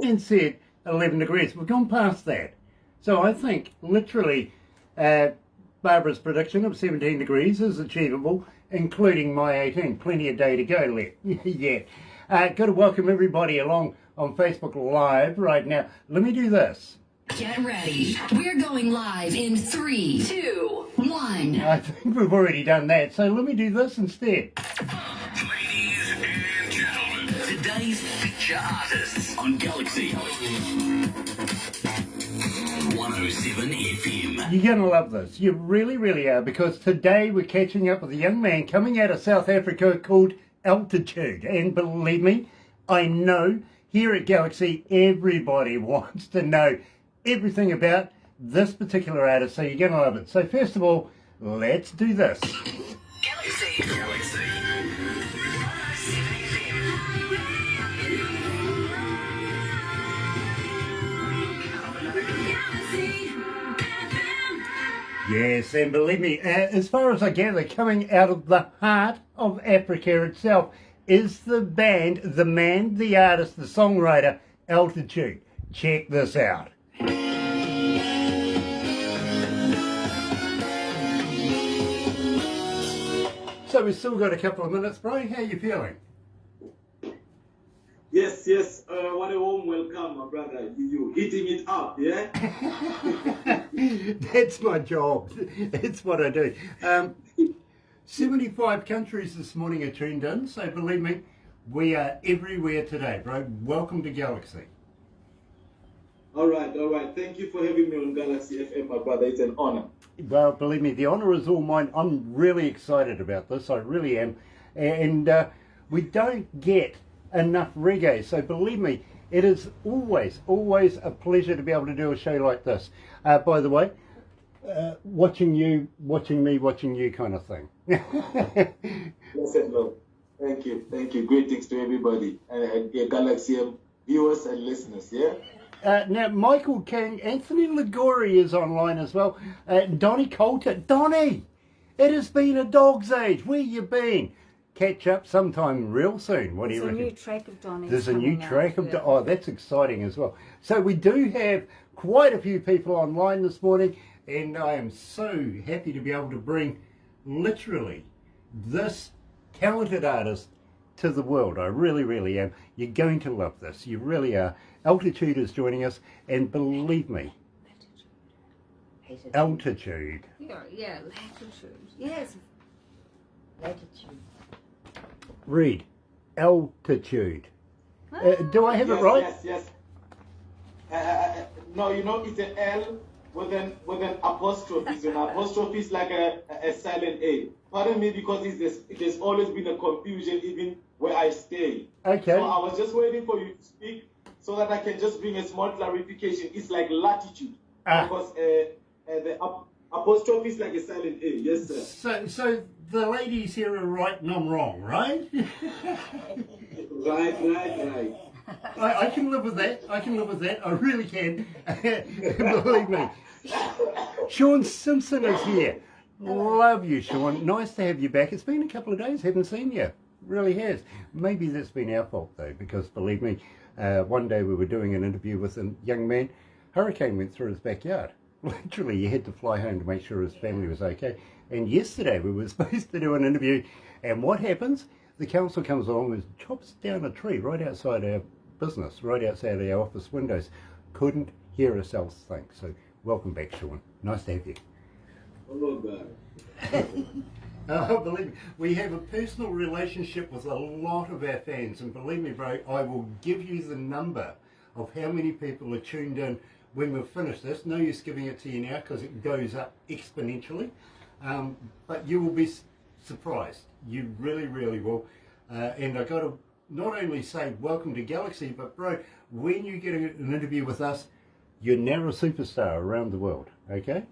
and said 11 degrees. We've gone past that. So I think literally Barbara's prediction of 17 degrees is achievable, including my 18. Plenty of day to go yet. Got to welcome everybody along on Facebook Live right now. Let me do this. Get ready. We're going live in 3, 2, 1. I think we've already done that, so let me do this instead. Ladies and gentlemen, today's feature artists on Galaxy 107 FM. You're going to love this. You really, really are, because today we're catching up with a young man coming out of South Africa called Altitude. And believe me, I know here at Galaxy, everybody wants to know everything about this particular artist, so you're going to love it. So first of all, let's do this. Galaxy. Yes, and believe me, as far as I gather, coming out of the heart of Africa itself is the band, the man, the artist, the songwriter, Altitude. Check this out. So we've still got a couple of minutes, Brian. How are you feeling? Yes. What a warm welcome, my brother. You heating it up, yeah? That's my job. That's what I do. 75 countries this morning are tuned in, so believe me, we are everywhere today, bro. Welcome to Galaxy. All right. Thank you for having me on Galaxy FM, my brother. It's an honor. Well, believe me, the honour is all mine. I'm really excited about this. I really am. And we don't get enough reggae, so believe me, it is always a pleasure to be able to do a show like this. By the way, watching you kind of thing. Blessed Lord. Thank you. Greetings to everybody. Galaxy viewers and listeners, yeah? Now, Michael King, Anthony Ligori is online as well. Donnie Coulter. Donnie, it has been a dog's age. Where you been? Catch up sometime real soon. What do you reckon? There's a new track of Donnie's. There's a new track of Donnie. Oh, that's exciting as well. So we do have quite a few people online this morning, and I am so happy to be able to bring literally this talented artist to the world. I really, really am. You're going to love this. You really are. Altitude is joining us, and believe me, Altitude. Yeah, latitude. Yes. Latitude. Read, Altitude. Do I have it right? Yes. No, it's an L with an apostrophe. So an apostrophe is like a silent A. Pardon me, because there's always been a confusion even where I stay. Okay. So I was just waiting for you to speak so that I can just bring a small clarification. It's like latitude. Because the apostrophe is like a silent A. Yes, sir. So the ladies here are right and I'm wrong, right? Right. I can live with that. I really can. Believe me. Sean Simpson is here. Love you, Sean. Nice to have you back. It's been a couple of days. Haven't seen you. Really has. Maybe that's been our fault though, because believe me, one day we were doing an interview with a young man. Hurricane went through his backyard. Literally, he had to fly home to make sure his family was okay. And yesterday we were supposed to do an interview, and what happens? The council comes along and chops down a tree right outside our business, right outside our office windows. Couldn't hear us else think. So welcome back, Sean. Nice to have you. Hello, God. Oh, believe me, we have a personal relationship with a lot of our fans, and believe me, bro, I will give you the number of how many people are tuned in when we've finished this. No use giving it to you now because it goes up exponentially, but you will be surprised. You really, really will. And I got to not only say welcome to Galaxy, but bro, when you get an interview with us, you're now a superstar around the world. Okay?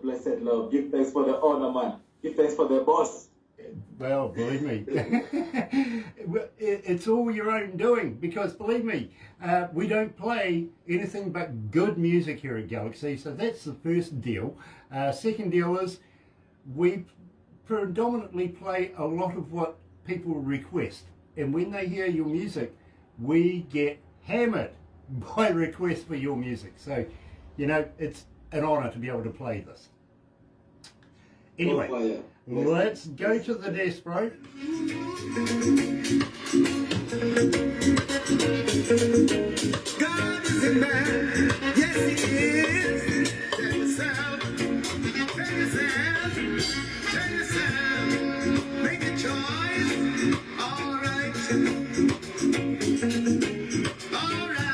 Blessed Lord, give thanks for the honor, man. Give thanks for the boss. Well, believe me, it's all your own doing, because believe me, we don't play anything but good music here at Galaxy, so that's the first deal. Second deal is we predominantly play a lot of what people request, and when they hear your music, we get hammered by requests for your music. So, you know, it's an honour to be able to play this. Anyway, let's go to the desk, bro. God is in man, yes he is. Tell yourself, tell yourself, make a choice. All right, all right.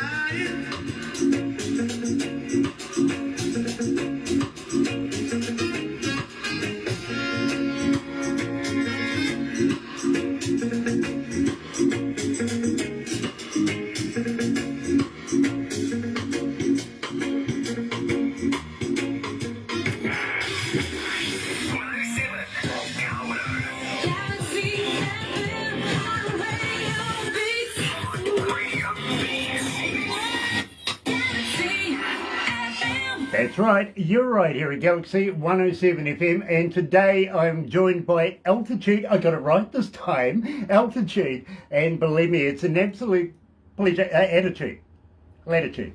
That's right, you're right here at Galaxy 107 FM, and today I'm joined by Altitude. I got it right this time, Altitude, and believe me, it's an absolute pleasure. Latitude. Latitude.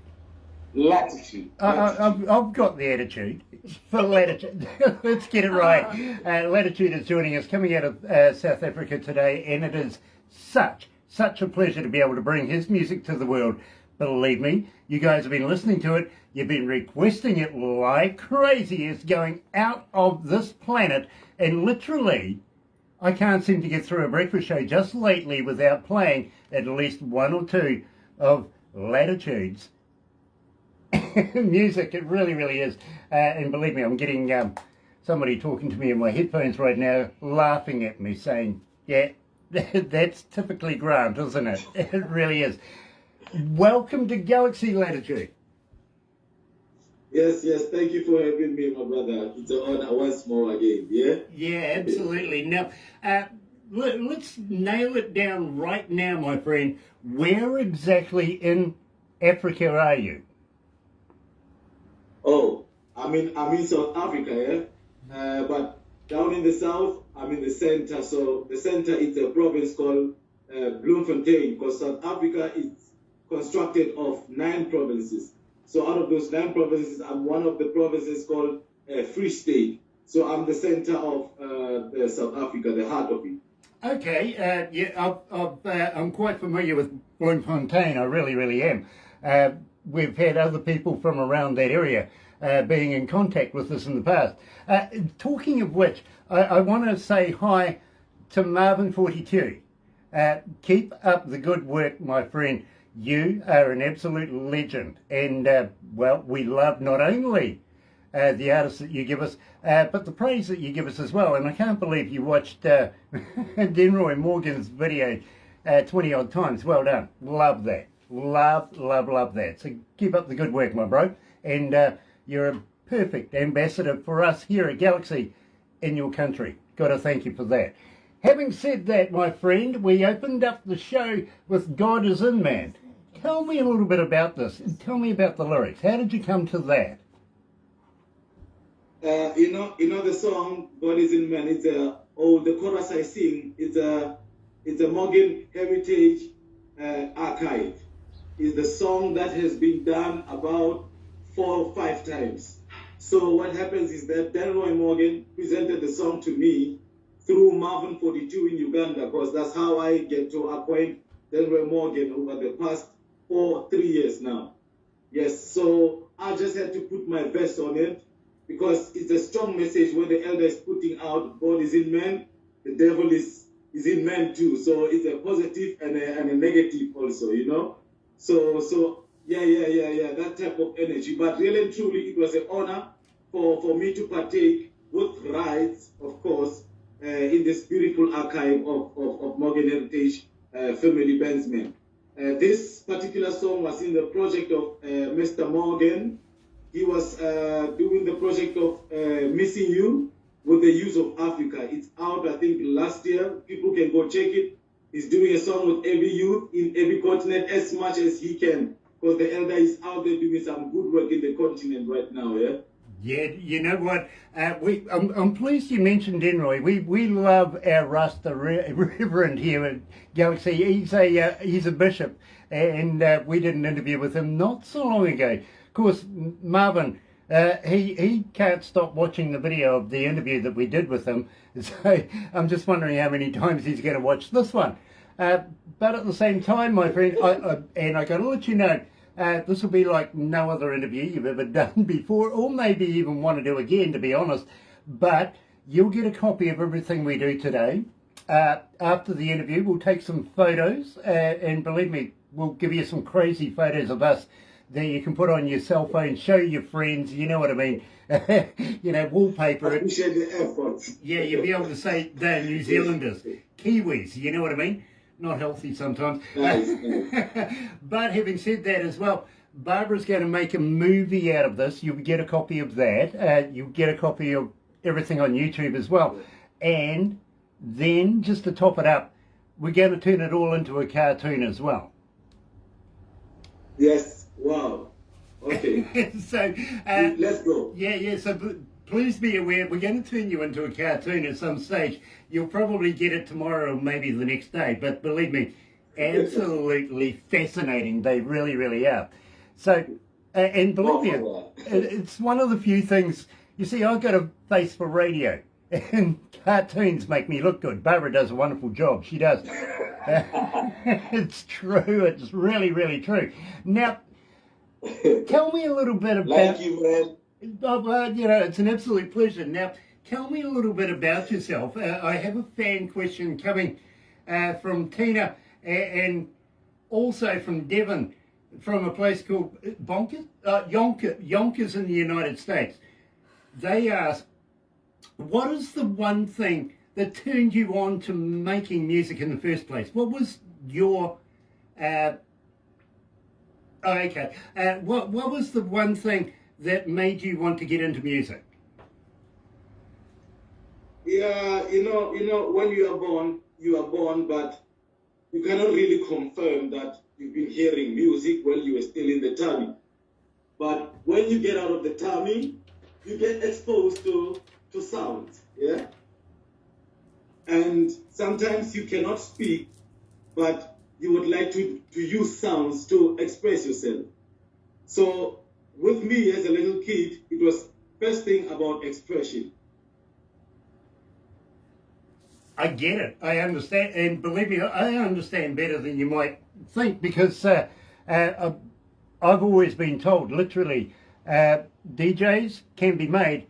I've got the attitude for Latitude. Let's get it right. Latitude is joining us, coming out of South Africa today, and it is such a pleasure to be able to bring his music to the world. Believe me, you guys have been listening to it. You've been requesting it like crazy. It's going out of this planet, and literally, I can't seem to get through a breakfast show just lately without playing at least one or two of Latitude's music. It really is. And believe me, I'm getting somebody talking to me in my headphones right now, laughing at me, saying, yeah, that's typically Grant, isn't it? It really is. Welcome to Galaxy, Latitude. Yes, thank you for having me, my brother. It's an honor once more again, yeah? Yeah, absolutely. Now, let's nail it down right now, my friend. Where exactly in Africa are you? Oh, I'm in South Africa, yeah? But down in the south, I'm in the center. So the center is a province called Bloemfontein, because South Africa is constructed of 9 provinces. So out of those 9 provinces, I'm one of the provinces called Free State. So I'm the center of South Africa, the heart of it. Okay, yeah, I'm quite familiar with Bloemfontein. I really am. We've had other people from around that area being in contact with us in the past. Talking of which, I want to say hi to Marvin42. Keep up the good work, my friend. You are an absolute legend, and well, we love not only the artists that you give us, but the praise that you give us as well. And I can't believe you watched Denroy Morgan's video 20 odd times. Well done. Love that. Love that. So keep up the good work, my bro. And you're a perfect ambassador for us here at Galaxy in your country. Got to thank you for that. Having said that, my friend, we opened up the show with God is in Man. Tell me a little bit about this. Tell me about the lyrics. How did you come to that? You know the song God is in Man. It's the chorus I sing. It's a Morgan Heritage Archive. It's the song that has been done about 4 or 5 times. So what happens is that Denroy Morgan presented the song to me through Marvin42 in Uganda, because that's how I get to acquaint Denroy Morgan over the past 3 years now. Yes, so I just had to put my verse on it, because it's a strong message where the elder is putting out God is in man, the devil is in man too. So it's a positive and a negative also, you know. So yeah, that type of energy. But really and truly, it was an honor for me to partake with rights, of course, in the spiritual archive of Morgan Heritage Family Bandsmen. This particular song was in the project of Mr. Morgan. He was doing the project of Missing You with the Youth of Africa. It's out, I think, last year. People can go check it. He's doing a song with every youth in every continent as much as he can, because the elder is out there doing some good work in the continent right now, yeah? Yeah, you know what? I'm pleased you mentioned Enroy. We love our Rasta Reverend here at Galaxy. He's a bishop, and we did an interview with him not so long ago. Of course, Marvin, he can't stop watching the video of the interview that we did with him. So I'm just wondering how many times he's going to watch this one. But at the same time, my friend, I got to let you know. This will be like no other interview you've ever done before, or maybe even want to do again, to be honest. But you'll get a copy of everything we do today. After the interview, we'll take some photos, and believe me, we'll give you some crazy photos of us that you can put on your cell phone, show your friends, you know what I mean, you know, wallpaper. I appreciate the effort. Yeah, you'll be able to say they're New Zealanders, Kiwis, you know what I mean? Not healthy sometimes. Nice. But having said that as well, Barbara's going to make a movie out of this. You'll get a copy of that. You'll get a copy of everything on YouTube as well. And then, just to top it up, we're going to turn it all into a cartoon as well. Yes. Wow. Okay. So, let's go. Yeah. So please be aware, we're going to turn you into a cartoon at some stage. You'll probably get it tomorrow or maybe the next day. But believe me, absolutely fascinating. They really, really are. So, and believe me, it's one of the few things. You see, I've got a face for radio, and cartoons make me look good. Barbara does a wonderful job. She does. It's true. It's really, really true. Now, tell me a little bit about... Thank you, man. Well, you know, it's an absolute pleasure. Now, tell me a little bit about yourself. I have a fan question coming from Tina and also from Devon, from a place called Yonkers in the United States. They ask, what is the one thing that turned you on to making music in the first place? What was your... what was the one thing that made you want to get into music? Yeah, you know, when you are born, but you cannot really confirm that you've been hearing music when you were still in the tummy. But when you get out of the tummy, you get exposed to sounds, yeah? And sometimes you cannot speak, but you would like to use sounds to express yourself. So with me as a little kid, it was first thing about expression. I get it. I understand. And believe me, I understand better than you might think, because I've always been told, literally, DJs can be made,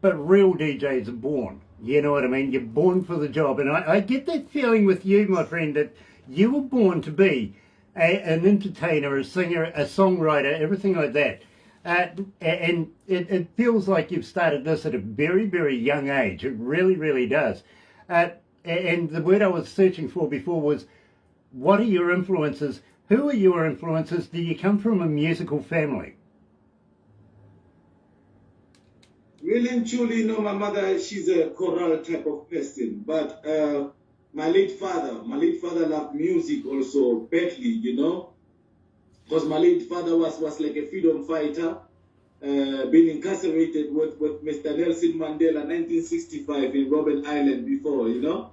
but real DJs are born. You know what I mean? You're born for the job. And I get that feeling with you, my friend, that you were born to be an entertainer, a singer, a songwriter, everything like that. And it feels like you've started this at a very, very young age. It really, really does. And the word I was searching for before was, what are your influences? Who are your influences? Do you come from a musical family? Really and truly, you know, my mother, she's a choral type of person. But my late father loved music also badly, you know. Because my late father was like a freedom fighter, been incarcerated with Mr. Nelson Mandela 1965 in Robben Island before, you know.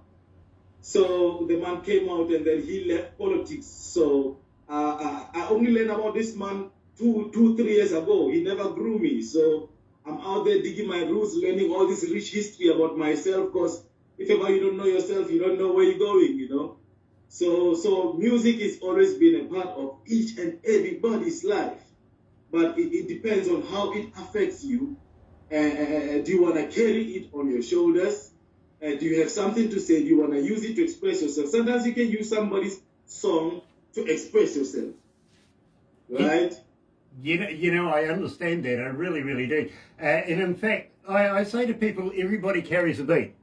So the man came out and then he left politics. So I only learned about this man 3 years ago. He never grew me. So I'm out there digging my roots, learning all this rich history about myself, because if ever you don't know yourself, you don't know where you're going, you know. So music has always been a part of each and everybody's life. But it depends on how it affects you. Do you want to carry it on your shoulders? Do you have something to say? Do you want to use it to express yourself? Sometimes you can use somebody's song to express yourself. Right? You know, I understand that. I really, really do. And in fact, I say to people, everybody carries a beat,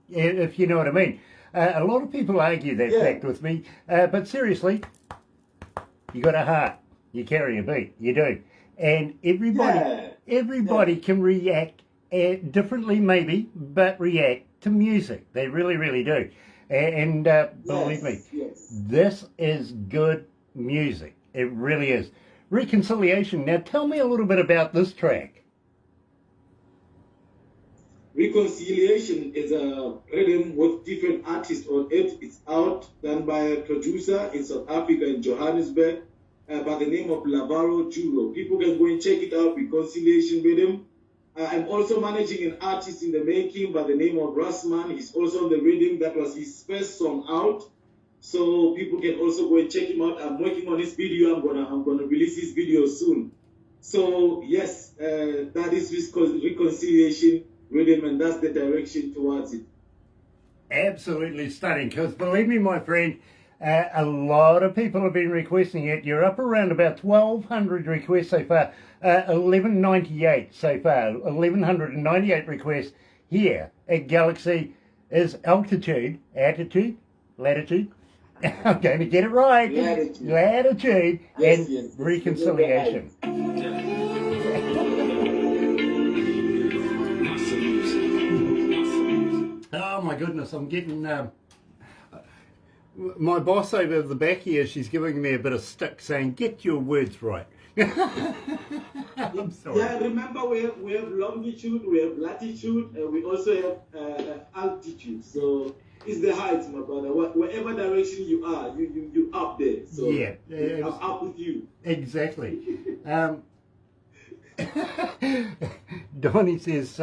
if you know what I mean. A lot of people argue that fact with me, but seriously, you got a heart. You carry a beat. You do. And everybody can react differently, maybe, but react to music. They really, really do. And believe me, this is good music. It really is. Reconciliation. Now, tell me a little bit about this track. Reconciliation is a rhythm with different artists on it. It's out, done by a producer in South Africa, in Johannesburg, by the name of Lavaro Juro. People can go and check it out, Reconciliation Rhythm. I'm also managing an artist in the making by the name of Rasman. He's also on the rhythm. That was his first song out. So people can also go and check him out. I'm working on his video. I'm gonna release his video soon. So yes, that is reconciliation rhythm, and that's the direction towards it. Absolutely stunning, because believe me, my friend, a lot of people have been requesting it. You're up around about 1,200 requests so far, 1198 so far, 1,198 requests here at Galaxy is altitude, attitude, latitude. I'm going to get it right. Latitude Yes, and yes. reconciliation. Oh my goodness, I'm getting my boss over the back here, she's giving me a bit of stick saying, get your words right. I'm sorry. Yeah, remember we have longitude, we have latitude, and we also have altitude. So it's the heights, my brother. Wherever direction you are, you up there. So Yeah, I'm up with you. exactly. Donnie says,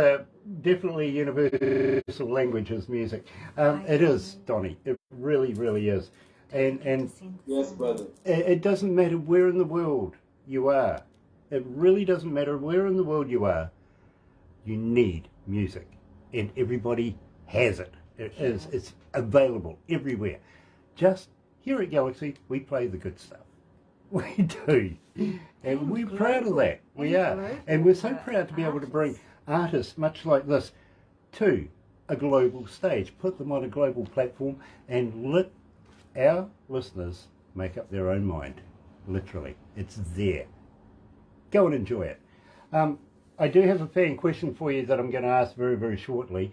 definitely universal language is music. It is, Donnie. It really, really is. And Yes, brother. it doesn't matter where in the world you are. It really doesn't matter where in the world you are. You need music. And everybody has it. It's available everywhere. Just here at Galaxy, we play the good stuff. We do. And we're proud of that. We are. And we're so proud to be able to bring artists much like this to a global stage, put them on a global platform, and let our listeners make up their own mind. Literally. It's there. Go and enjoy it. I do have a fan question for you that I'm going to ask very, very shortly.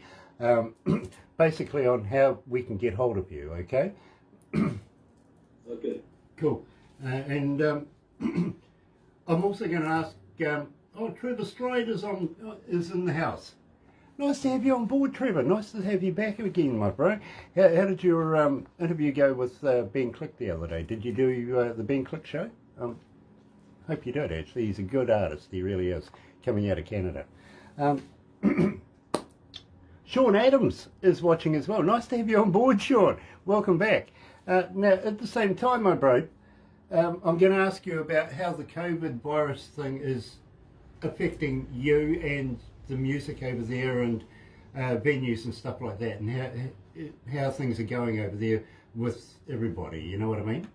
Basically on how we can get hold of you, okay? Okay. Cool. And I'm also going to ask, Trevor Stride is in the house. Nice to have you on board, Trevor. Nice to have you back again, my bro. How did your interview go with Ben Click the other day? Did you do the Ben Click show? Hope you did, actually. He's a good artist. He really is, coming out of Canada. Sean Adams is watching as well. Nice to have you on board, Sean. Welcome back. Now, at the same time, my bro, I'm going to ask you about how the COVID virus thing is affecting you and the music over there and venues and stuff like that, and how things are going over there with everybody. You know what I mean?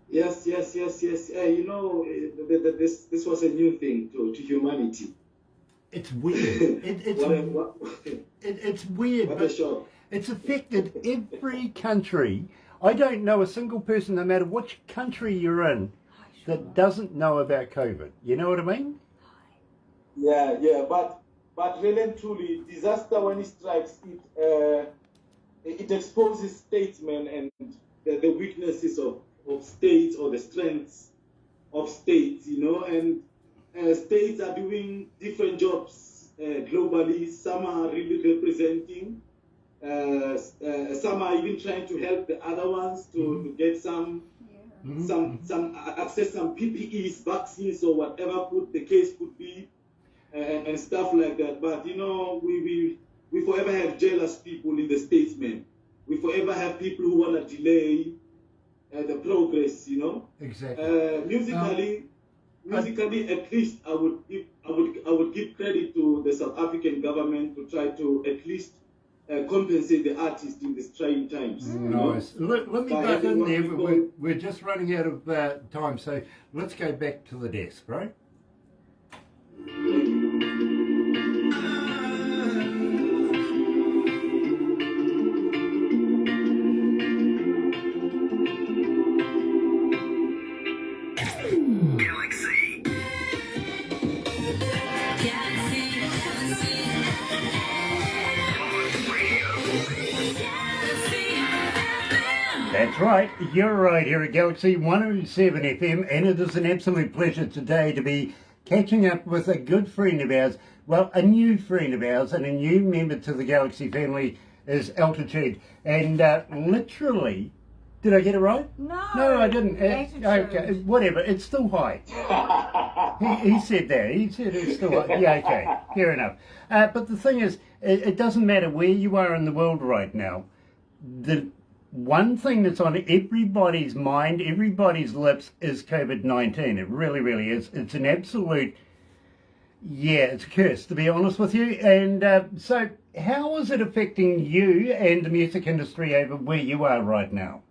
Yes. This was a new thing to humanity. It's weird. It's weird. What but a shock. it's affected every country. I don't know a single person, no matter which country you're in, that doesn't know about COVID. You know what I mean? Yeah, but really and truly, disaster when it strikes, it exposes statesmen and the weaknesses of states or the strengths of states, and states are doing different jobs globally. Some are really representing, some are even trying to help the other ones to get some access some PPEs, vaccines, or whatever the case could be. And stuff like that. But we forever have jealous people in the statesmen. We forever have people who want to delay the progress. Exactly. Musically, at least I would give credit to the South African government to try to at least compensate the artists in these trying times. Nice. Let me back in there. We're just running out of time, so let's go back to the desk, right? That's right, you're right here at Galaxy 107 FM, and it is an absolute pleasure today to be catching up with a good friend of ours, well, a new friend of ours and a new member to the Galaxy family is Altitude. And literally, did I get it right? No, I didn't. Altitude. Okay, whatever, it's still high. He said that. He said it's still high. Yeah, okay, fair enough. But the thing is, it doesn't matter where you are in the world right now. The one thing that's on everybody's mind, everybody's lips, is COVID-19. It really, really is. It's an absolute, yeah, it's a curse, to be honest with you. And so how is it affecting you and the music industry over where you are right now?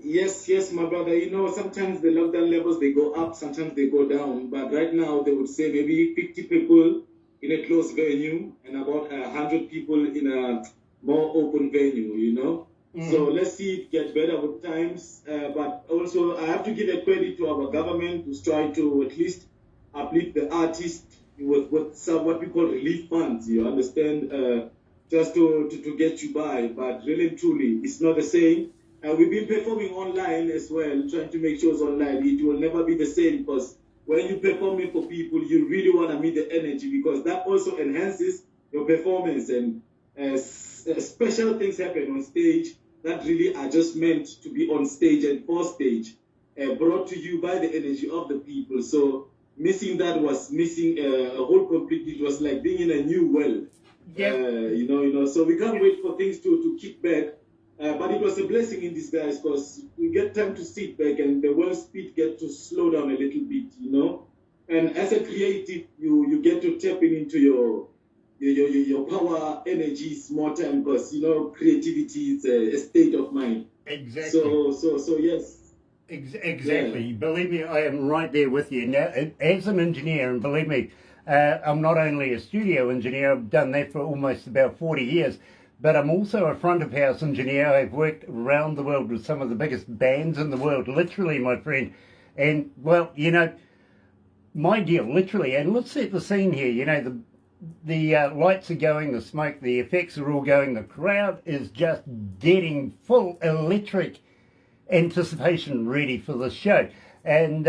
Yes, my brother. You know, sometimes the lockdown levels, they go up, sometimes they go down. But right now, they would say maybe 50 people in a closed venue and about 100 people in a more open venue, you know. So let's see it get better with times. But also, I have to give a credit to our government who's trying to at least uplift the artists with some what we call relief funds, you understand, just to get you by. But really and truly, it's not the same. We've been performing online as well, trying to make shows online. It will never be the same because when you're performing for people, you really want to meet the energy because that also enhances your performance. And special things happen on stage that really are just meant to be on stage and for stage, brought to you by the energy of the people. So missing that was missing a whole completely. It was like being in a new world. Yeah. You know. So we can't wait for things to kick back. But it was a blessing in disguise because we get time to sit back and the world speed get to slow down a little bit, you know. And as a creative, you get to tap into your power, energies more time because, you know, creativity is a state of mind. Exactly. So yes. Exactly. Yeah. Believe me, I am right there with you. Now, as an engineer, and believe me, I'm not only a studio engineer, I've done that for almost about 40 years, but I'm also a front of house engineer. I've worked around the world with some of the biggest bands in the world, literally, my friend. And, well, you know, my deal, literally, and let's set the scene here, you know, the lights are going, the smoke, the effects are all going, the crowd is just getting full electric anticipation ready for the show. And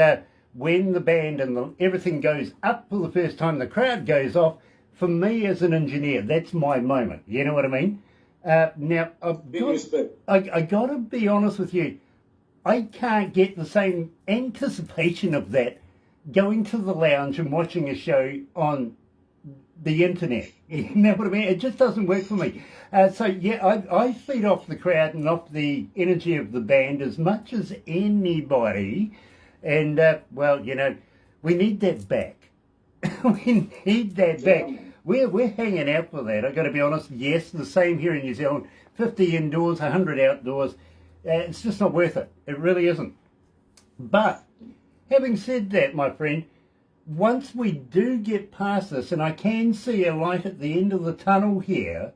when the band and everything goes up for the first time, the crowd goes off, for me as an engineer, that's my moment. You know what I mean? Now, I got to be honest with you. I can't get the same anticipation of that going to the lounge and watching a show on the internet. You know what I mean? It just doesn't work for me. So, yeah, I feed off the crowd and off the energy of the band as much as anybody. And, well, you know, we need that back. We need that back. We're hanging out for that. I've got to be honest. Yes, the same here in New Zealand. 50 indoors, 100 outdoors. It's just not worth it. It really isn't. But having said that, my friend, once we do get past this, and I can see a light at the end of the tunnel here,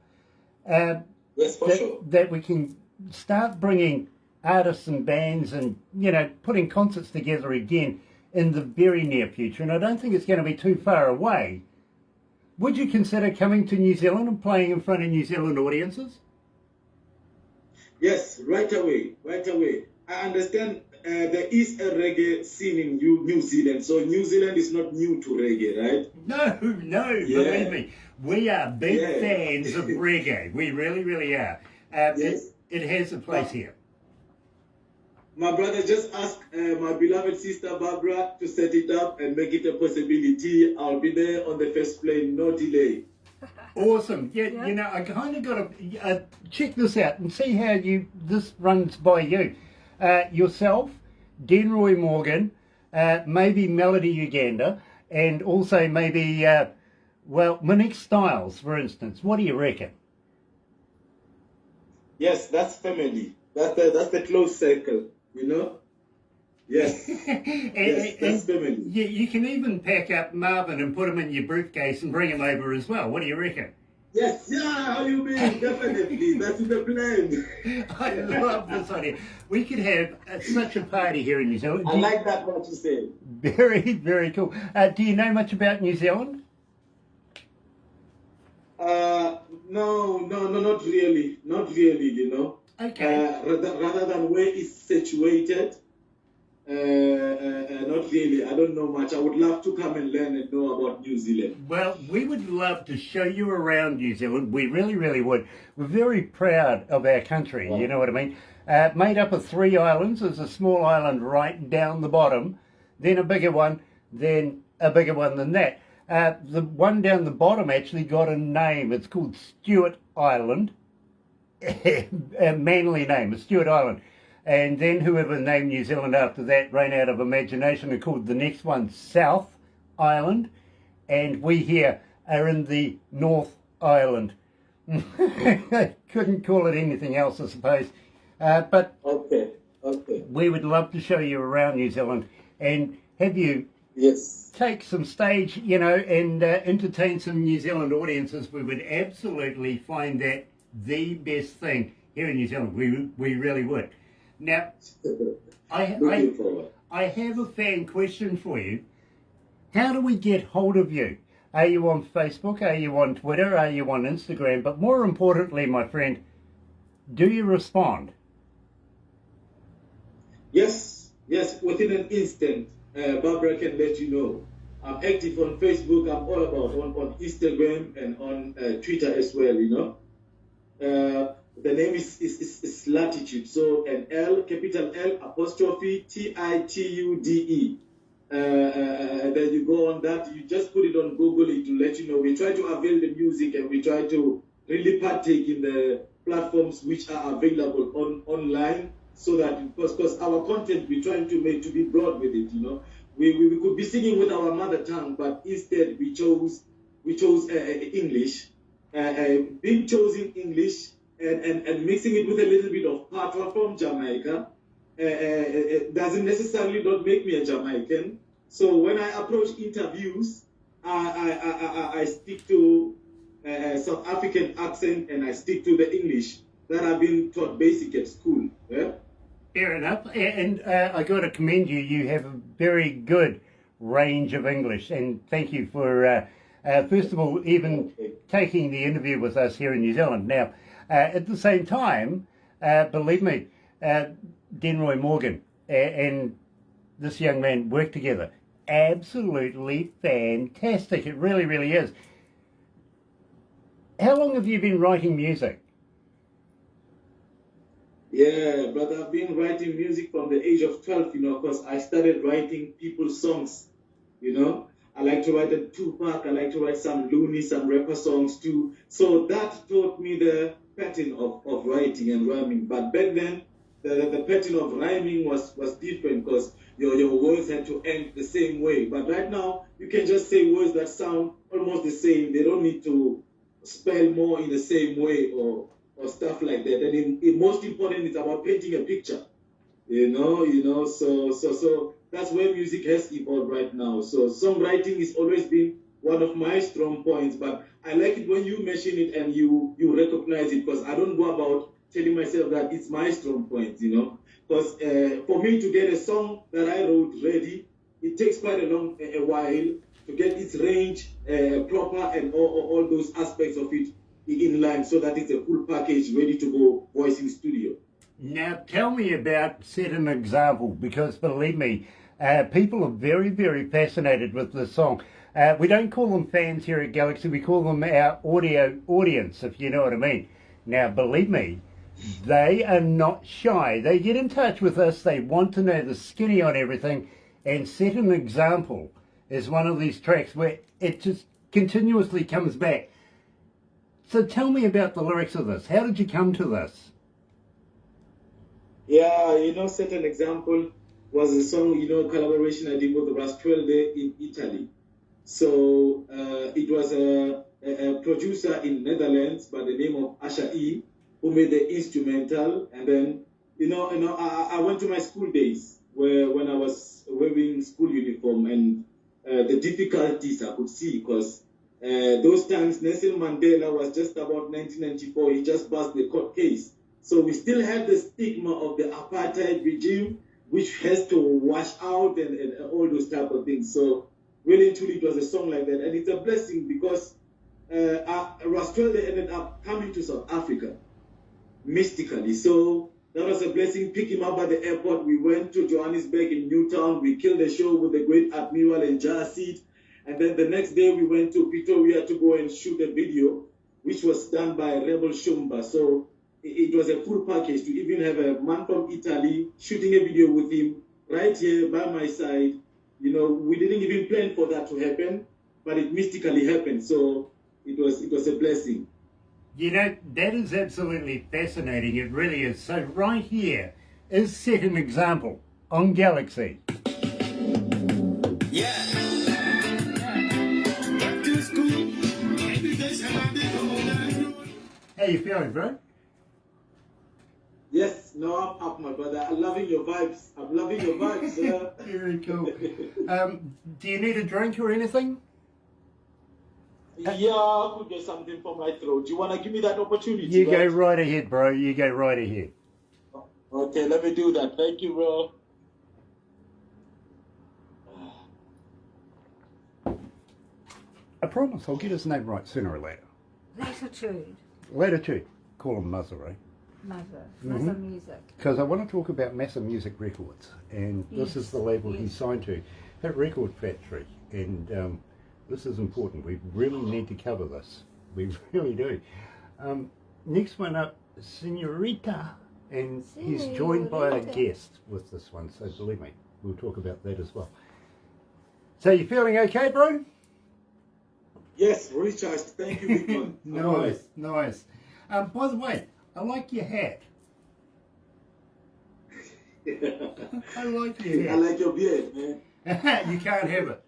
Yes, for sure. that we can start bringing artists and bands and, you know, putting concerts together again in the very near future, and I don't think it's going to be too far away. Would you consider coming to New Zealand and playing in front of New Zealand audiences? Yes, right away. I understand there is a reggae scene in New Zealand, so New Zealand is not new to reggae, right? No, Yeah. believe me. We are big Yeah. fans of reggae. We really, really are. Yes. It has a place here. My brother just asked my beloved sister Barbara to set it up and make it a possibility. I'll be there on the first plane, no delay. Awesome. Yeah, you know, I kind of got to check this out and see how this runs by you. Yourself, Denroy Morgan, maybe Melody Uganda, and also maybe, well, Monique Styles, for instance. What do you reckon? Yes, that's family. That's the close circle, you know? Yes. Yes, that's family. You can even pack up Marvin and put him in your briefcase and bring him over as well. What do you reckon? Yes, yeah, how you mean? Definitely. That's in the plan. I love this idea. We could have such a party here in New Zealand. I like that what you said. Very, very cool. Do you know much about New Zealand? No, not really. Not really, you know. Okay. Rather than where it's situated, Not really. I don't know much. I would love to come and learn and know about New Zealand. Well, we would love to show you around New Zealand. We really, really would. We're very proud of our country, you know what I mean? Made up of 3 islands. There's a small island right down the bottom, then a bigger one, then a bigger one than that. The one down the bottom actually got a name. It's called Stewart Island. A manly name, a Stewart Island. And then whoever named New Zealand after that ran out of imagination and called the next one South Island. And we here are in the North Island. Couldn't call it anything else, I suppose. But Okay. we would love to show you around New Zealand and have you Yes. take some stage, you know, and entertain some New Zealand audiences. We would absolutely find that the best thing here in New Zealand. We really would. Now, Looking forward. I have a fan question for you. How do we get hold of you? Are you on Facebook? Are you on Twitter? Are you on Instagram? But more importantly, my friend, do you respond? Yes, within an instant, Barbara can let you know. I'm active on Facebook. I'm all about on Instagram and on Twitter as well, you know. The name is Latitude. So an L, capital L, apostrophe Titude. Then you go on that. You just put it on Google. It will let you know. We try to avail the music and we try to really partake in the platforms which are available online, so that because our content we're trying to make to be broad with it, you know. We could be singing with our mother tongue, but instead we chose English. Being chosen English and mixing it with a little bit of patois from Jamaica doesn't necessarily not make me a Jamaican. So when I approach interviews, I stick to South African accent and I stick to the English that I've been taught basic at school. Yeah? Fair enough. And I got to commend you. You have a very good range of English. And thank you for, first of all, even taking the interview with us here in New Zealand. Now, at the same time, believe me, Denroy Morgan and this young man work together. Absolutely fantastic. It really, really is. How long have you been writing music? Yeah, but I've been writing music from the age of 12, you know, because I started writing people's songs, you know. I like to write a Tupac, I like to write some Looney, some rapper songs too. So that taught me the pattern of writing and rhyming. But back then, the pattern of rhyming was different because your words had to end the same way. But right now, you can just say words that sound almost the same. They don't need to spell more in the same way or stuff like that. And most important, it's about painting a picture. You know. So that's where music has evolved right now. So songwriting has always been one of my strong points. But I like it when you mention it and you recognize it, because I don't go about telling myself that it's my strong point, you know. Because for me to get a song that I wrote ready, it takes quite a while to get its range proper and all those aspects of it in line, so that it's a full package ready to go voicing studio. Now, tell me about Set an Example, because believe me, people are very, very fascinated with this song. We don't call them fans here at Galaxy, we call them our audio audience, if you know what I mean. Now, believe me, they are not shy. They get in touch with us, they want to know the skinny on everything, and Set an Example is one of these tracks where it just continuously comes back. So tell me about the lyrics of this. How did you come to this? Yeah, you know, Set an Example was a song, you know, collaboration I did with Rastwelde in Italy. So it was a producer in Netherlands by the name of Asha E, who made the instrumental. And then, you know, I went to my school days when I was wearing school uniform, and the difficulties I could see, because those times Nelson Mandela was just about 1994. He just passed the court case. So we still have the stigma of the apartheid regime, which has to wash out and all those type of things. So really and truly, it was a song like that. And it's a blessing because Rastwelde ended up coming to South Africa mystically. So that was a blessing. Pick him up at the airport. We went to Johannesburg in Newtown. We killed the show with the great Admiral and Jasid. And then the next day we went to Pretoria to go and shoot a video, which was done by Rebel Shumba. So it was a full package to even have a man from Italy shooting a video with him right here by my side. You know, we didn't even plan for that to happen, but it mystically happened. So it was a blessing. You know, that is absolutely fascinating. It really is. So right here is set an example on Galaxy. Yeah. Back to school. How you feeling, bro? Yes, no, I'm up, my brother. I'm loving your vibes. I'm loving your vibes, sir. Very cool. Do you need a drink or anything? Yeah, I could get something for my throat. Do you want to give me that opportunity? You go right ahead, bro. You go right ahead. Okay, let me do that. Thank you, bro. I promise I'll get his name right sooner or later. Latitude. Latitude. Call him Muzzer, eh? Mother music. Because I want to talk about Massa Music Records, and this is the label he's signed to, that record factory, and this is important. We really need to cover this. We really do. Next one up, Senorita, and he's joined by a guest with this one, so believe me, we'll talk about that as well. So you feeling okay, bro? Yes, recharged. Thank you, big man. Nice, nice. By the way, I like your hat. I like your hat. I like your beard, man. You can't have it.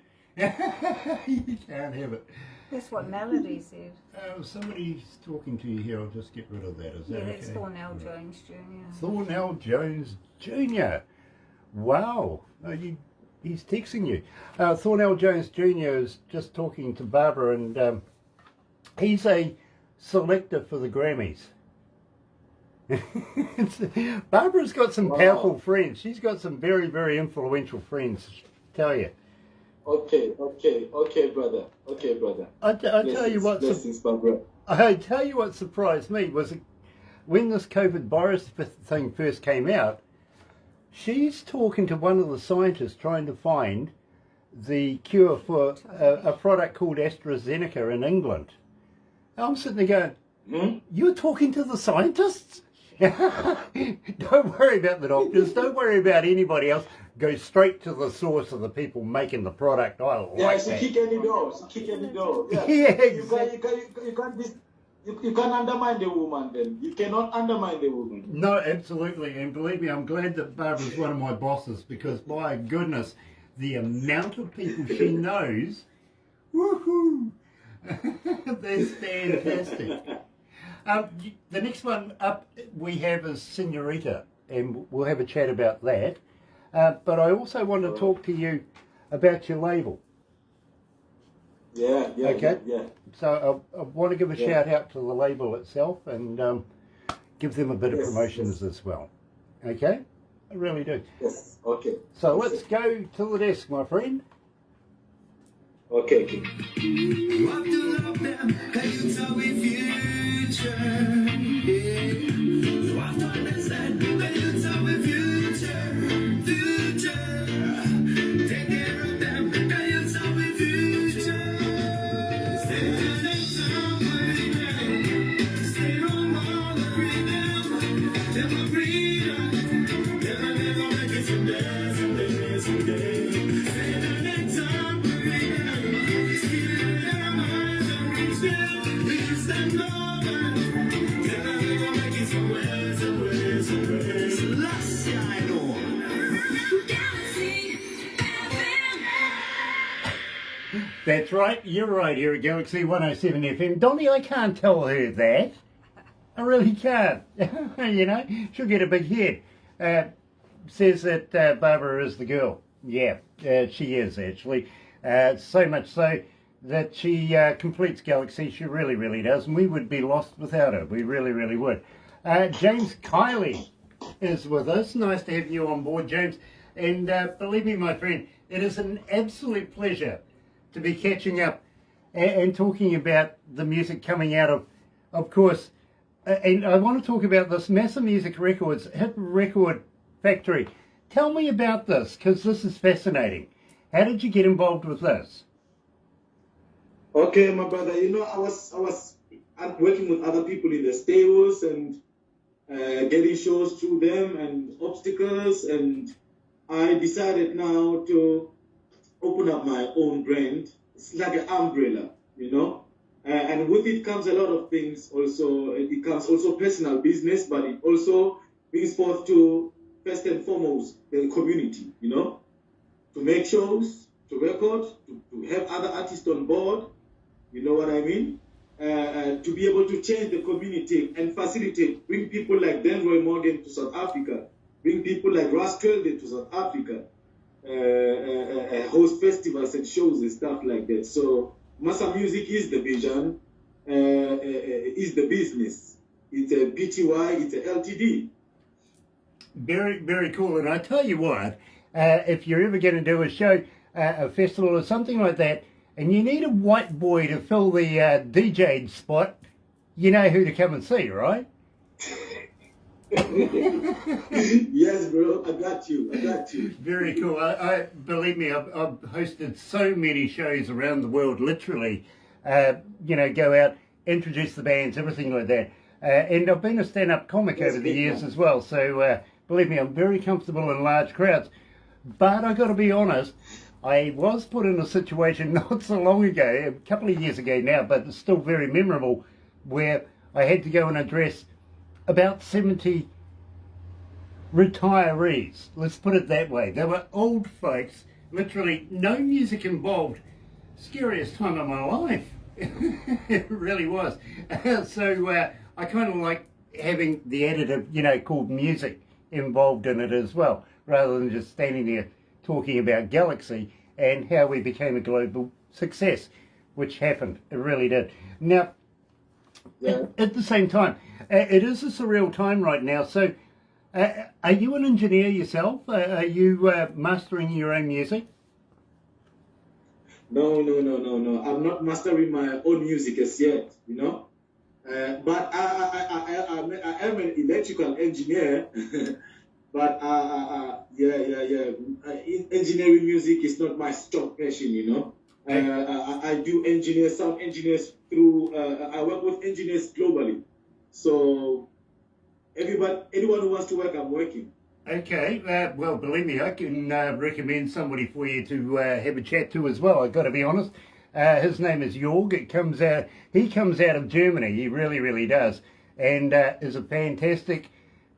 You can't have it. That's what Melody said. Somebody's talking to you here. I'll just get rid of that. Is that Yeah, that's okay? Thornell Jones Jr. Thornell Jones Jr. Wow. He's texting you. Thornell Jones Jr. is just talking to Barbara, and he's a selector for the Grammys. Barbara's got some powerful friends. She's got some very, very influential friends, tell you. Okay, brother. Okay, brother. I tell you what. Blessings, Barbara. I tell you what surprised me was when this COVID virus thing first came out. She's talking to one of the scientists trying to find the cure for a product called AstraZeneca in England. I'm sitting there going, You're talking to the scientists? Don't worry about the doctors. Don't worry about anybody else. Go straight to the source of the people making the product. I like that. Kick any door. Kick any door. Yeah, Yeah, exactly. You can't undermine the woman then. You cannot undermine the woman. No, absolutely. And believe me, I'm glad that Barbara's one of my bosses, because my goodness, the amount of people she knows, woohoo! That's fantastic. The next one up we have is Senorita, and we'll have a chat about that. But I also want to talk to you about your label. Yeah. Okay. Yeah. So I want to give a shout out to the label itself and give them a bit of promotions as well. Okay? I really do. Yes. Okay. So let's go to the desk, my friend. Okay. You have to love them, 'cause you tell me future. Yeah. You have to understand, 'cause you tell me future. Take care of them, 'cause you tell me future. Stay on all the freedom. Never freedom. Never make it someday. Stay on that time for freedom. Still in our minds and reach them. We can stand over. Never make it somewhere. So last year I know. Galaxy FM. That's right, you're right here at Galaxy 107 FM. Donnie, I can't tell her that. I really can't. You know, she'll get a big head. Says that Barbara is the girl. Yeah, she is actually. So much so that she completes Galaxy. She really, really does. And we would be lost without her. We really, really would. James Kiley is with us. Nice to have you on board, James. And believe me, my friend, it is an absolute pleasure to be catching up and talking about the music coming out of course, and I want to talk about this Massa Music Records, Hit Record Factory. Tell me about this, because this is fascinating. How did you get involved with this? Okay, my brother, I was working with other people in the stables and getting shows through them and obstacles, and I decided now to open up my own brand. It's like an umbrella, and with it comes a lot of things also. It comes also personal business, but it also brings forth to, first and foremost, the community, to make shows, to record, to have other artists on board, you know what I mean? To be able to change the community and facilitate, bring people like Denroy Morgan to South Africa, bring people like Ras Twelde to South Africa, host festivals and shows and stuff like that. So Massa Music is the vision, is the business. It's a BTY, it's a LTD. Very, very cool. And I tell you what, if you're ever going to do a show, a festival or something like that, and you need a white boy to fill the DJ spot, you know who to come and see, right? Yes, bro, I got you. Very cool. I believe me, I've hosted so many shows around the world, literally, go out, introduce the bands, everything like that. And I've been a stand-up comic over the years as well, so believe me, I'm very comfortable in large crowds. But I got to be honest, I was put in a situation not so long ago, a couple of years ago now, but it's still very memorable, where I had to go and address about 70 retirees. Let's put it that way. They were old folks, literally no music involved. Scariest time of my life. It really was. So I kind of like having the additive, called music involved in it as well, rather than just standing there talking about Galaxy and how we became a global success, which happened. It really did. Now, at the same time, it is a surreal time right now. So, are you an engineer yourself? Are you mastering your own music? No. I'm not mastering my own music as yet, But I am an electrical engineer. But engineering music is not my strong passion, I do sound engineers through. I work with engineers globally, so anyone who wants to work, I'm working. Okay, well, believe me, I can recommend somebody for you to have a chat to as well. I've got to be honest. His name is Jorg. He comes out of Germany. He really, really does, and is a fantastic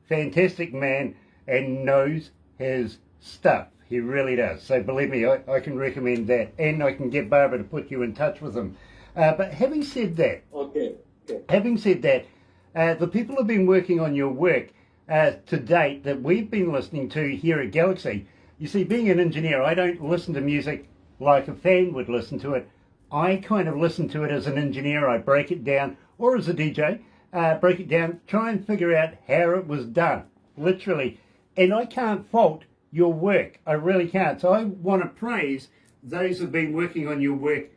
man. And knows his stuff. He really does. So believe me, I can recommend that. And I can get Barbara to put you in touch with him. But having said that, the people have been working on your work to date that we've been listening to here at Galaxy. You see, being an engineer, I don't listen to music like a fan would listen to it. I kind of listen to it as an engineer. I break it down, or as a DJ, break it down, try and figure out how it was done, literally. And I can't fault your work. I really can't. So I want to praise those who've been working on your work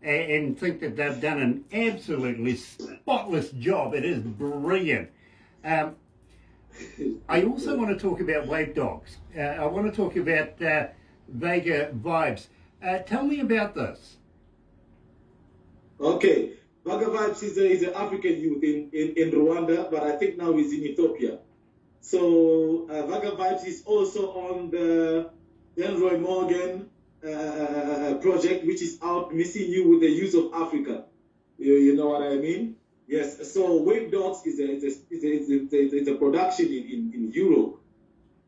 and think that they've done an absolutely spotless job. It is brilliant. I also want to talk about Wave Dogs. I want to talk about Vega Vibes. Tell me about this. Okay. Vega Vibes is an African youth in Rwanda, but I think now he's in Ethiopia. So Vega Vibes is also on the Denroy Morgan project, which is out Missing You with the Youth of Africa. You know what I mean? Yes. So Wave Dogs is a production in Europe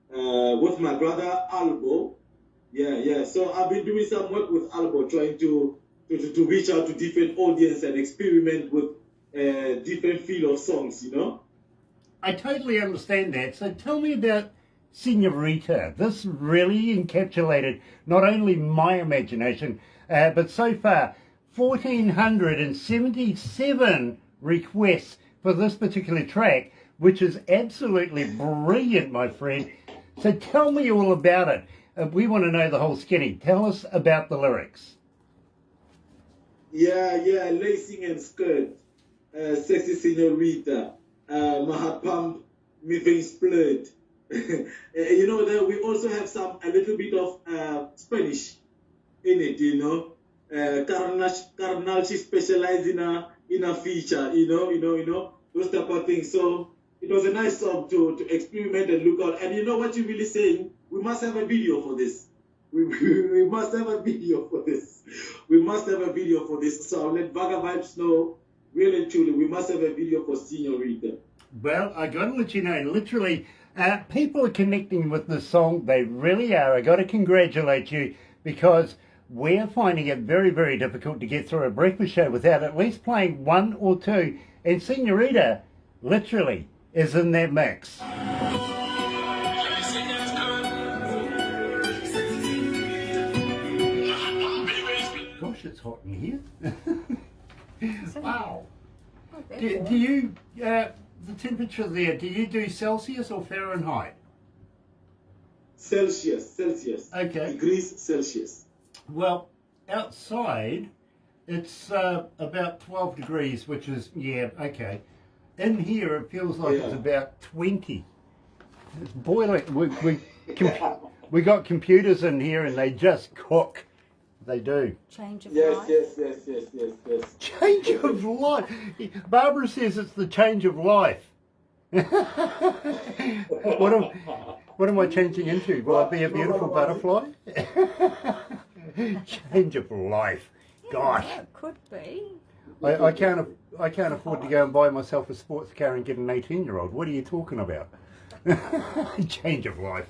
with my brother Albo. Yeah. So I've been doing some work with Albo, trying to reach out to different audience and experiment with different feel of songs, I totally understand that. So tell me about Senorita. This really encapsulated not only my imagination, but so far 1,477 requests for this particular track, which is absolutely brilliant, my friend. So tell me all about it. We want to know the whole skinny. Tell us about the lyrics. Yeah, lacing and skirt, sexy senorita. Mahapam Miving Split. You know, that we also have a little bit of Spanish in it, you know. Carnal, she specialized in a feature, you know, those type of things. So it was a nice song to experiment and look out. And you know what you're really saying? We must have a video for this. We must have a video for this. We must have a video for this. So I'll let Vaga Vibes know, really truly, we must have a video for Señorita. Well, I got to let you know, literally, people are connecting with this song. They really are. I got to congratulate you because we're finding it very, very difficult to get through a breakfast show without at least playing one or two. And Señorita, literally, is in that mix. Gosh, it's hot in here. Wow. Do you, the temperature there, do you do Celsius or Fahrenheit? Celsius. Okay. Degrees Celsius. Well, outside, it's about 12 degrees, which is, yeah, okay. In here, it feels like it's about 20. It's boiling. We got computers in here and they just cook. They do. Change of Yes, life. yes. Change of life. Barbara says it's the change of life. What am I changing into? Will I be a beautiful butterfly? Change of life. Gosh. Yeah, it could be. I can't afford to go and buy myself a sports car and get an 18-year-old. What are you talking about? Change of life.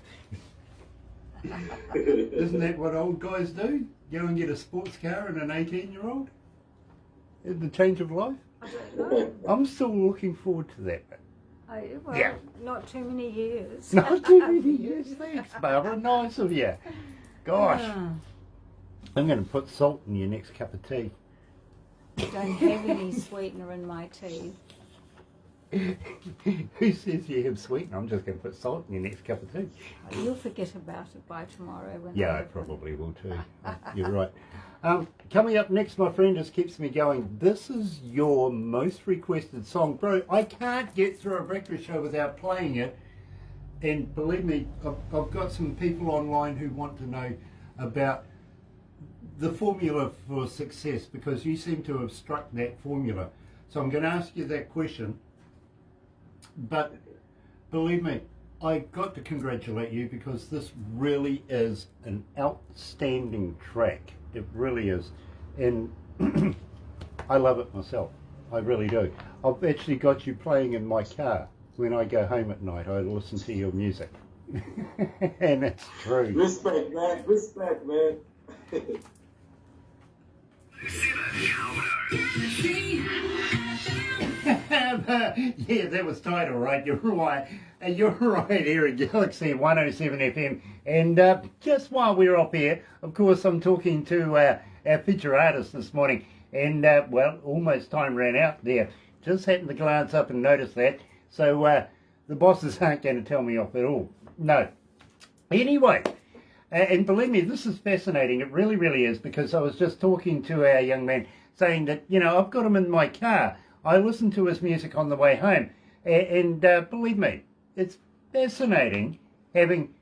Isn't that what old guys do? Go and get a sports car and an 18-year-old? The change of life? I don't know. I'm still looking forward to that. Well, Yeah. not too many years. Not too many years. Thanks, Barbara. Nice of you. Gosh. I'm going to put salt in your next cup of tea. Don't have any sweetener in my tea. Who says you have sweetener? I'm just going to put salt in your next cup of tea. You'll forget about it by tomorrow. When Yeah, I probably will too. You're right. Coming up next, my friend, just keeps me going. This is your most requested song. Bro, I can't get through a breakfast show without playing it. And believe me, I've got some people online who want to know about the formula for success because you seem to have struck that formula. So I'm going to ask you that question. But believe me, I got to congratulate you because this really is an outstanding track. It really is. And I love it myself. I really do. I've actually got you playing in my car. When I go home at night, I listen to your music. And it's true. Respect, man. Yeah, that was title, right? You're right. You're right here at Galaxy107 FM. And just while we're up here, of course, I'm talking to our feature artist this morning. And, well, almost time ran out there. Just happened to glance up and notice that. So the bosses aren't going to tell me off at all. No. Anyway, and believe me, this is fascinating. It really, really is, because I was just talking to our young man saying that, you know, I've got him in my car. I listen to his music on the way home. And believe me, it's fascinating having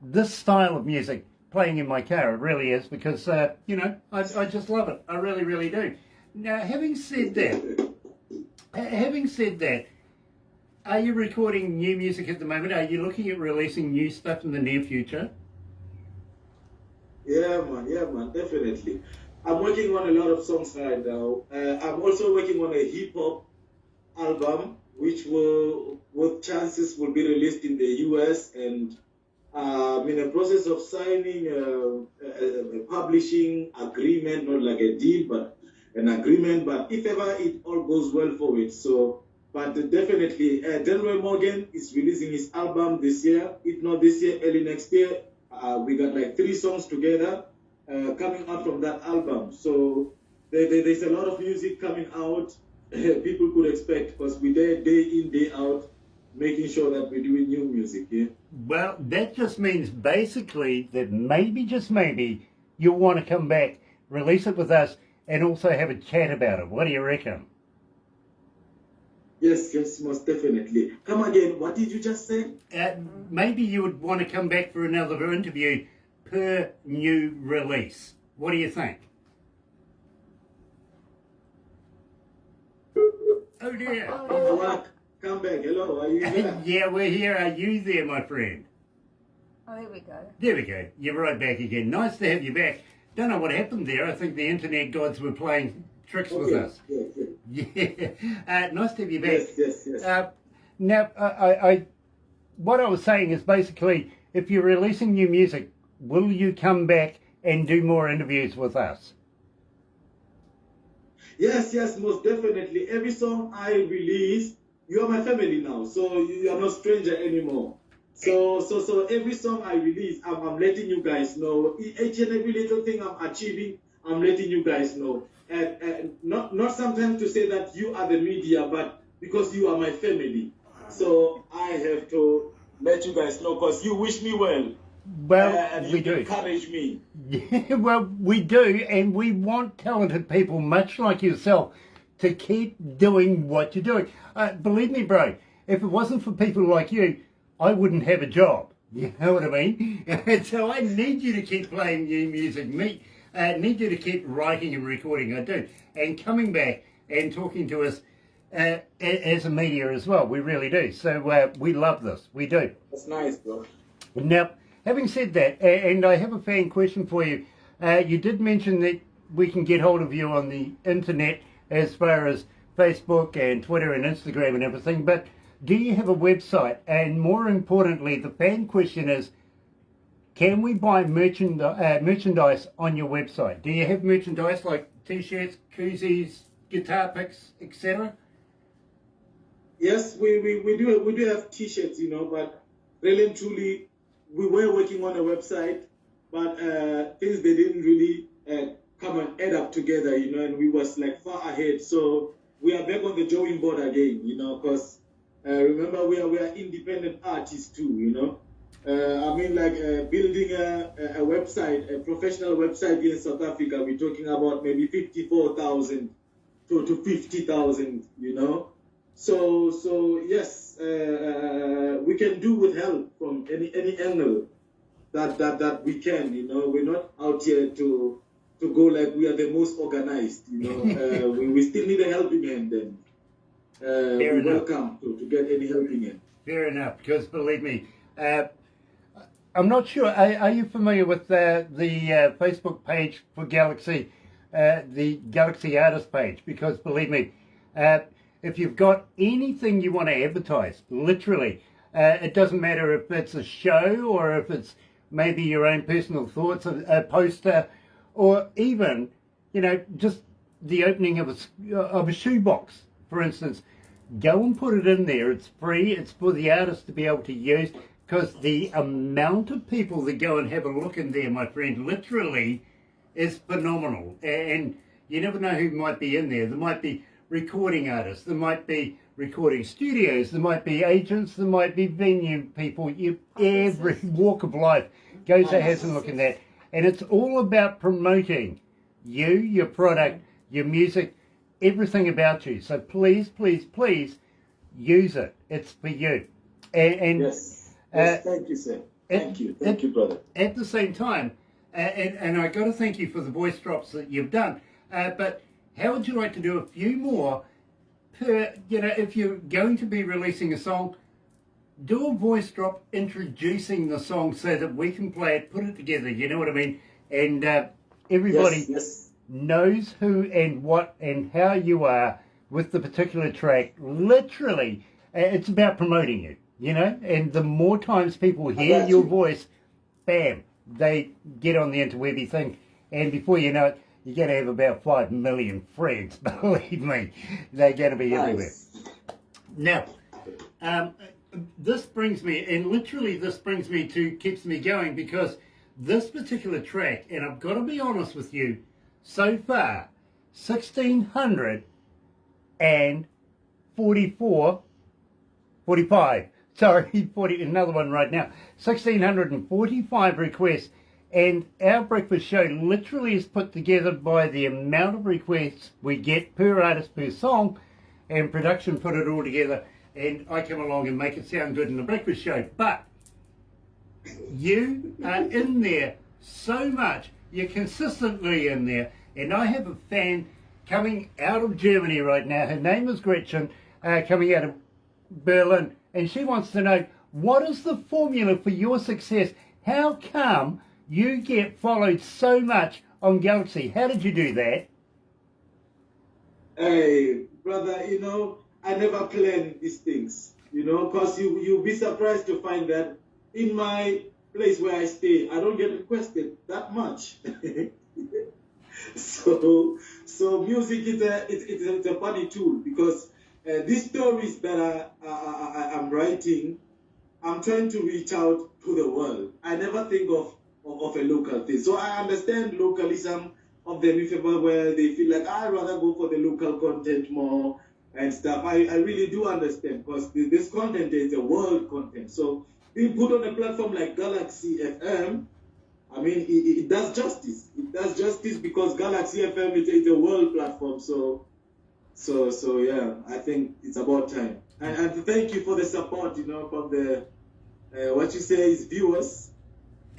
this style of music playing in my car. It really is, because, you know, I just love it. I really, really do. Now, having said that, are you recording new music at the moment? Are you looking at releasing new stuff in the near future? Yeah, man, definitely. I'm working on a lot of songs right now. I'm also working on a hip-hop album, which with chances will be released in the US, and I'm in the process of signing a publishing agreement, not like a deal, but an agreement. But if ever it all goes well for it, so. But definitely, Delroy Morgan is releasing his album this year. If not this year, early next year. We got like 3 songs together coming out from that album. So there's a lot of music coming out. People could expect, because we're there day in, day out, making sure that we're doing new music. Yeah. Well, that just means basically that maybe, just maybe, you'll want to come back, release it with us, and also have a chat about it. What do you reckon? Yes, yes, most definitely. Come again. What did you just say? Maybe you would want to come back for another interview per new release. What do you think? Oh dear. Mark, come back. Hello, are you there? Yeah, we're here. Are you there, my friend? Oh, there we go. There we go. You're right back again. Nice to have you back. Don't know what happened there. I think the internet gods were playing tricks with us. Yes, yes. Yeah. Nice to have you back. Yes. Now, what I was saying is basically, if you're releasing new music, will you come back and do more interviews with us? Yes, most definitely. Every song I release, you are my family now, so you are not stranger anymore. So every song I release, I'm letting you guys know. Each and every little thing I'm achieving, I'm letting you guys know. And not sometimes to say that you are the media, but because you are my family. So I have to let you guys know because you wish me well. Well, And we you do. encourage me. Yeah, well, we do, and we want talented people, much like yourself, to keep doing what you're doing. Believe me, bro, if it wasn't for people like you, I wouldn't have a job. You know what I mean? And so I need you to keep playing new music. Need you to keep writing and recording. I do. And coming back and talking to us as a media as well. We really do. So we love this. We do. That's nice, bro. Now, having said that, and I have a fan question for you. You did mention that we can get hold of you on the internet as far as Facebook and Twitter and Instagram and everything, but do you have a website? And more importantly, the fan question is, can we buy merchandise on your website? Do you have merchandise like T-shirts, koozies, guitar picks, etc.? Yes, we do have T-shirts, but really and truly, we were working on a website, but things they didn't really come and add up together, and we was like far ahead. So we are back on the drawing board again, because remember we are independent artists too, building a website, a professional website here in South Africa, we're talking about maybe 54,000 to 50,000, So yes, we can do with help from any angle that we can. We're not out here to go like we are the most organized. We still need a helping hand. Then we're welcome to get any helping hand. Fair enough, because believe me, I'm not sure. Are you familiar with the Facebook page for Galaxy, the Galaxy Artist page? Because believe me, if you've got anything you want to advertise, literally, it doesn't matter if it's a show or if it's maybe your own personal thoughts, a poster, or even, just the opening of a shoebox, for instance. Go and put it in there. It's free. It's for the artist to be able to use, because the amount of people that go and have a look in there, my friend, literally is phenomenal. And you never know who might be in there. There might be recording artists, there might be recording studios, there might be agents, there might be venue people. Every walk of life goes and has a look in that. And it's all about promoting you, your product, your music, everything about you. So please, please, please use it. It's for you. And yes, thank you, sir. Thank you, brother. At the same time, and I got to thank you for the voice drops that you've done, but how would you like to do a few more per, if you're going to be releasing a song, do a voice drop introducing the song so that we can play it, put it together, you know what I mean? And everybody knows who and what and how you are with the particular track. Literally, it's about promoting you, and the more times people hear your voice, bam, they get on the interwebby thing, and before you know it, you're going to have about 5 million friends. Believe me, they're going to be everywhere. Now, this brings me, and literally this brings me to, keeps me going, because this particular track, and I've got to be honest with you, so far, 1,645, sorry, 40, another one right now, 1,645 requests. And our breakfast show literally is put together by the amount of requests we get per artist per song. and production put it all together, and I come along and make it sound good in the breakfast show. But you are in there so much. You're consistently in there. And I have a fan coming out of Germany right now. Her name is Gretchen, coming out of Berlin. And she wants to know, what is the formula for your success? How come you get followed so much on Galaxy? How did you do that? Hey, brother, you know, I never plan these things, you know, because you'll be surprised to find that in my place where I stay, I don't get requested that much. So music is a funny tool, because these stories that I'm writing, I'm trying to reach out to the world. I never think of a local thing. So I understand localism of the newspaper where they feel like I'd rather go for the local content more and stuff. I really do understand, because this content is a world content. So being put on a platform like Galaxy FM, I mean, it does justice. It does justice because Galaxy FM is a world platform. So yeah, I think it's about time. And thank you for the support, you know, from the what you say is viewers.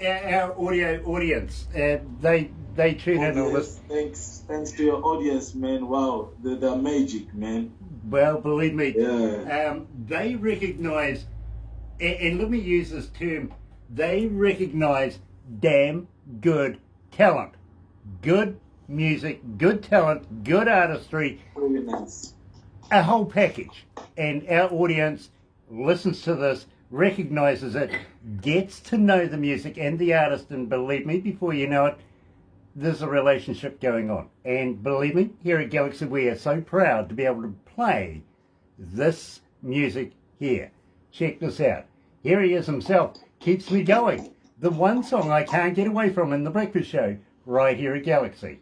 Our audio audience, they tune in and listen. Thanks to your audience, man. Wow, the magic, man. Well, believe me, Yeah. they recognise, and let me use this term, they recognise damn good talent. Good music, good talent, good artistry, Very nice. a whole package. And our audience listens to this, recognises it, gets to know the music and the artist, and believe me, before you know it, there's a relationship going on. And believe me, here at Galaxy, we are so proud to be able to play this music here. Check this out. Here he is himself, keeps me going. The one song I can't get away from in the breakfast show, right here at Galaxy.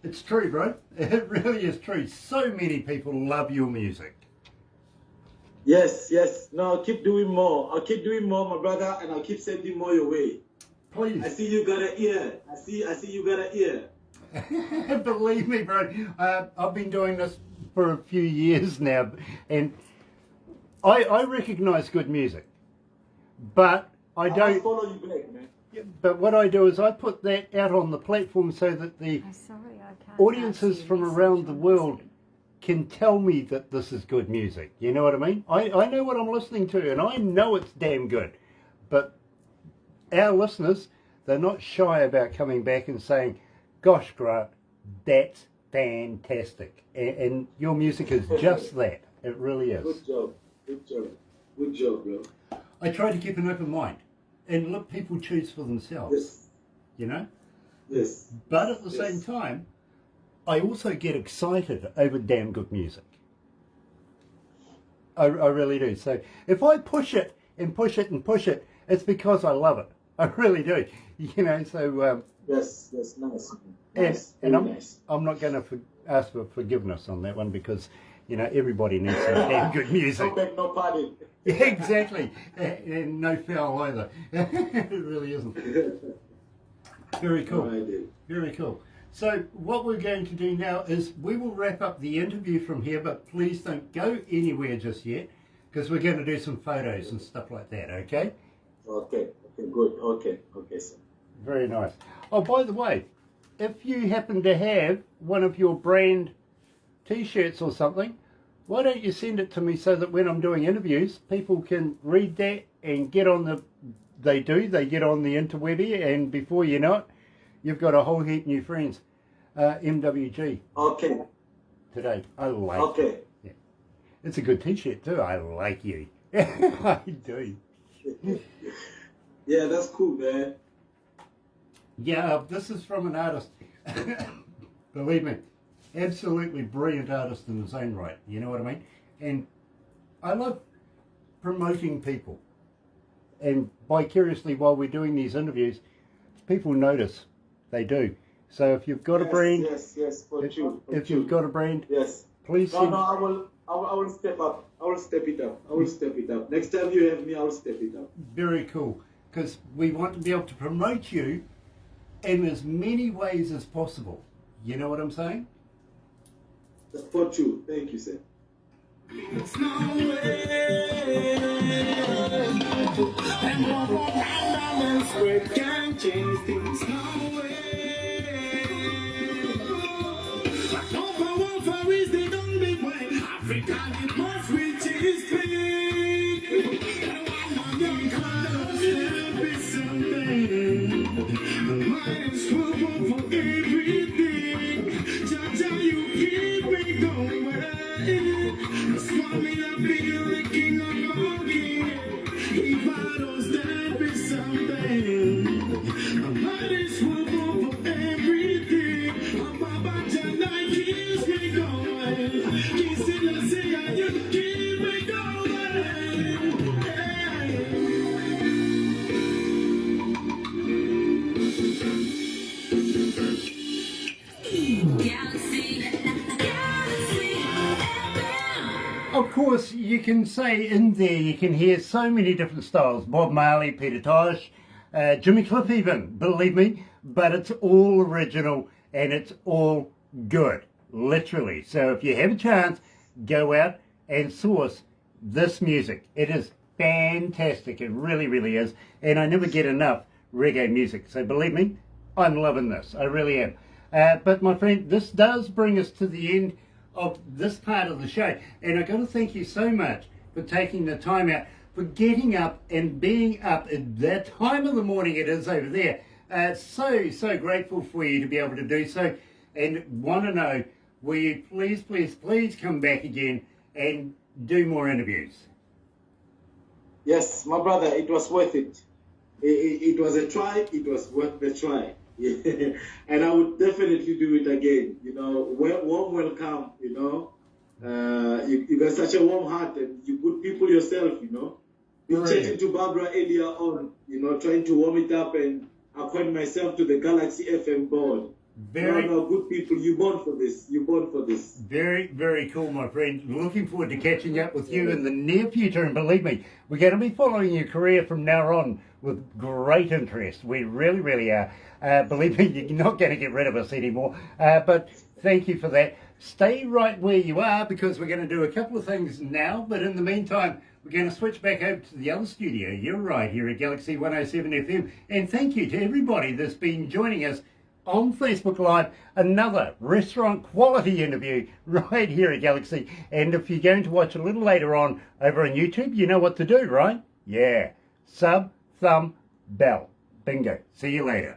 It's true, bro. It really is true. So many people love your music. Yes. No, I'll keep doing more. I'll keep doing more, my brother, and I'll keep sending more your way. Please. I see you got an ear. I see you got an ear. Believe me, bro. I've been doing this for a few years now, and I recognise good music, but I I'll don't. follow you back, man. But what I do is I put that out on the platform so that the I'm sorry, I can't. audiences answer your from message around the on world this. can tell me that this is good music. You know what I mean? I know what I'm listening to, and I know it's damn good. But our listeners, they're not shy about coming back and saying, gosh, Grant, that's fantastic. And your music is just that. It really is. Good job, bro. I try to keep an open mind and let people choose for themselves, Yes. you know? Yes. But at the Yes. same time, I also get excited over damn good music. I really do. So if I push it and push it and push it, it's because I love it. I really do. You know, so... Yes, nice. and Nice. I'm not going to ask for forgiveness on that one because, you know, everybody needs some damn good music. No beg, no pardon. Yeah, exactly. And no foul either. It really isn't. Very cool. Right, dude. Very cool. So what we're going to do now is we will wrap up the interview from here, but please don't go anywhere just yet because we're going to do some photos and stuff like that, okay? Okay, good. Okay, sir. Very nice. Oh, by the way, if you happen to have one of your brand T-shirts or something, why don't you send it to me so that when I'm doing interviews, people can read that and get on the... They get on the interwebby, and before you know it, you've got a whole heap new friends. MWG Okay. today. I like Okay. it. Yeah. It's a good T-shirt too. I like you. I do. Yeah, that's cool, man. Yeah, this is from an artist. Believe me, absolutely brilliant artist in his own right. You know what I mean? And I love promoting people. And vicariously, while we're doing these interviews, people notice. They do. So if you've got a brand, Yes, for you. if you've got a brand, Yes. please No, send. I will step up. I will step it up. Next time you have me, I will step it up. Very cool. because we want to be able to promote you in as many ways as possible. You know what I'm saying? That's for true. Thank you, sir. It's no way. And more balance we can change things. No way. Like no power for is they don't make way. Africa it must reach its peak. And one young colors will be someday. Mine is trouble for everything. Jaja, you keep me going. Swami, I feel the king of all kings. If I don't stand be someday, my is trouble for everything. Baba Jana keeps me going. Kissing the sea, you keep me going. Of course, you can say in there, you can hear so many different styles. Bob Marley, Peter Tosh, Jimmy Cliff even, believe me. But it's all original and it's all good, literally. So if you have a chance, go out and source this music. It is fantastic. It really, really is. And I never get enough reggae music. So believe me, I'm loving this. I really am. But my friend, this does bring us to the end of this part of the show, and I've got to thank you so much for taking the time out, for getting up and being up at that time of the morning it is over there. So grateful for you to be able to do so, and want to know, will you please come back again and do more interviews? Yes, my brother, it was worth it. It was a try. It was worth the try. Yeah. And I would definitely do it again. You know, warm welcome. You know, you got such a warm heart, and you good people yourself. You know, been chatting to Barbara earlier on. You know, trying to warm it up and acquaint myself to the Galaxy FM board. No, good people. You born for this. You born for this. Very cool, my friend. Looking forward to catching up with you in the near future. And believe me, we're going to be following your career from now on with great interest. We really are. Believe me, you're not going to get rid of us anymore. But thank you for that. Stay right where you are, because we're going to do a couple of things now. But in the meantime, we're going to switch back over to the other studio. You're right, here at Galaxy 107 FM. And thank you to everybody that's been joining us on Facebook Live, another restaurant quality interview right here at Galaxy. And if you're going to watch a little later on over on YouTube, you know what to do, right? Yeah, sub, thumb, bell. Bingo. See you later.